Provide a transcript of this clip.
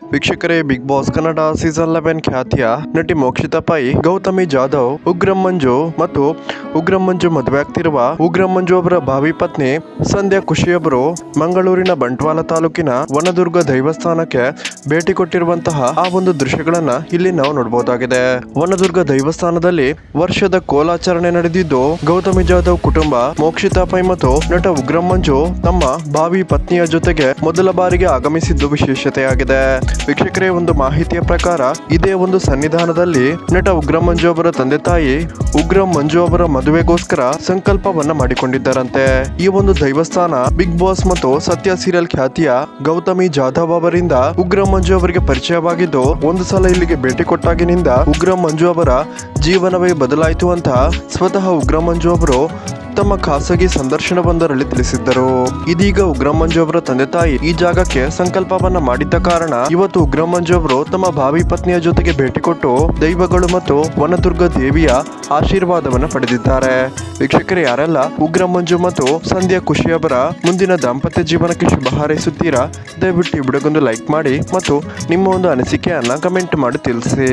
ವೀಕ್ಷಕರೇ, big boss Kannada season 11 ಖ್ಯಾತಿಯ ನಟಿ ಮೋಕ್ಷಿತಾ ಪೈ ಗೌತಮಿ ಜಾಧವ್ ಉಗ್ರಂ ಮಂಜು ಮತ್ತು ಉಗ್ರಂ ಮಂಜು ಮದುವೆ ಆಗ್ತಿರುವ ಉಗ್ರಂ ಮಂಜು ಅವರ ಭಾವಿ ಪತ್ನಿ ಸಂಧ್ಯಾ ಖುಷಿಯವರು ಮಂಗಳೂರಿನ ಬಂಟ್ವಾಳ ತಾಲೂಕಿನ ವನದುರ್ಗ ದೈವಸ್ಥಾನಕ್ಕೆ ಭೇಟಿ ಕೊಟ್ಟಿರುವಂತಹ ಆ ಒಂದು ದೃಶ್ಯಗಳನ್ನ ಇಲ್ಲಿ ನಾವು ನೋಡಬಹುದಾಗಿದೆ. ವನದುರ್ಗ ದೈವಸ್ಥಾನದಲ್ಲಿ ವರ್ಷದ ಕೋಲಾಚರಣೆ ನಡೆದಿದ್ದು, ಗೌತಮಿ ಜಾಧವ್ ಕುಟುಂಬ ಮೋಕ್ಷಿತಾ ಪೈ ಮತ್ತು ನಟ ಉಗ್ರಂ ಮಂಜು ತಮ್ಮ ಭಾವಿ ಪತ್ನಿಯ ಜೊತೆಗೆ ಮೊದಲ ಬಾರಿಗೆ ಆಗಮಿಸಿದ್ದು ವಿಶೇಷತೆಯಾಗಿದೆ. ವೀಕ್ಷಕರೇ, ಒಂದು ಮಾಹಿತಿಯ ಪ್ರಕಾರ ಇದೇ ಒಂದು ಸನ್ನಿಧಾನದಲ್ಲಿ ನಟ ಉಗ್ರಂ ಮಂಜು ಅವರ ತಂದೆ ತಾಯಿ ಉಗ್ರಂ ಮಂಜು ಅವರ ಮದುವೆಗೋಸ್ಕರ ಸಂಕಲ್ಪವನ್ನ ಮಾಡಿಕೊಂಡಿದ್ದಾರಂತೆ. ಈ ಒಂದು ದೈವಸ್ಥಾನ ಬಿಗ್ ಬಾಸ್ ಮತ್ತು ಸತ್ಯ ಸೀರಿಯಲ್ ಖ್ಯಾತಿಯ ಗೌತಮಿ ಜಾಧವ್ ಅವರಿಂದ ಉಗ್ರಂ ಮಂಜು ಅವರಿಗೆ ಪರಿಚಯವಾಗಿದ್ದು, ಒಂದು ಸಲ ಇಲ್ಲಿಗೆ ಭೇಟಿ ಕೊಟ್ಟಾಗಿನಿಂದ ಉಗ್ರಂ ಮಂಜು ಅವರ ಜೀವನವೇ ಬದಲಾಯಿತು ಅಂತ ಸ್ವತಃ ಉಗ್ರಂ ಮಂಜು ಅವರು ತಮ್ಮ ಖಾಸಗಿ ಸಂದರ್ಶನವೊಂದರಲ್ಲಿ ತಿಳಿಸಿದ್ದರು. ಇದೀಗ ಉಗ್ರಂ ಮಂಜು ಅವರ ತಂದೆ ತಾಯಿ ಈ ಜಾಗಕ್ಕೆ ಸಂಕಲ್ಪವನ್ನ ಮಾಡಿದ್ದ ಕಾರಣ ಇವತ್ತು ಉಗ್ರಂ ಮಂಜು ಅವರು ತಮ್ಮ ಭಾವಿ ಪತ್ನಿಯ ಜೊತೆಗೆ ಭೇಟಿ ಕೊಟ್ಟು ದೈವಗಳು ಮತ್ತು ವನದುರ್ಗ ದೇವಿಯ ಆಶೀರ್ವಾದವನ್ನು ಪಡೆದಿದ್ದಾರೆ. ವೀಕ್ಷಕರೇ, ಯಾರೆಲ್ಲ ಉಗ್ರಂ ಮಂಜು ಮತ್ತು ಸಂಧ್ಯಾ ಖುಷಿಯವರ ಮುಂದಿನ ದಾಂಪತ್ಯ ಜೀವನಕ್ಕೆ ಶುಭ ಹಾರೈಸುತ್ತೀರಾ? ದಯವಿಟ್ಟು ಈ ವಿಡಿಯೋಗೊಂದು ಲೈಕ್ ಮಾಡಿ ಮತ್ತು ನಿಮ್ಮ ಒಂದು ಅನಿಸಿಕೆಯನ್ನ ಕಮೆಂಟ್ ಮಾಡಿ ತಿಳಿಸಿ.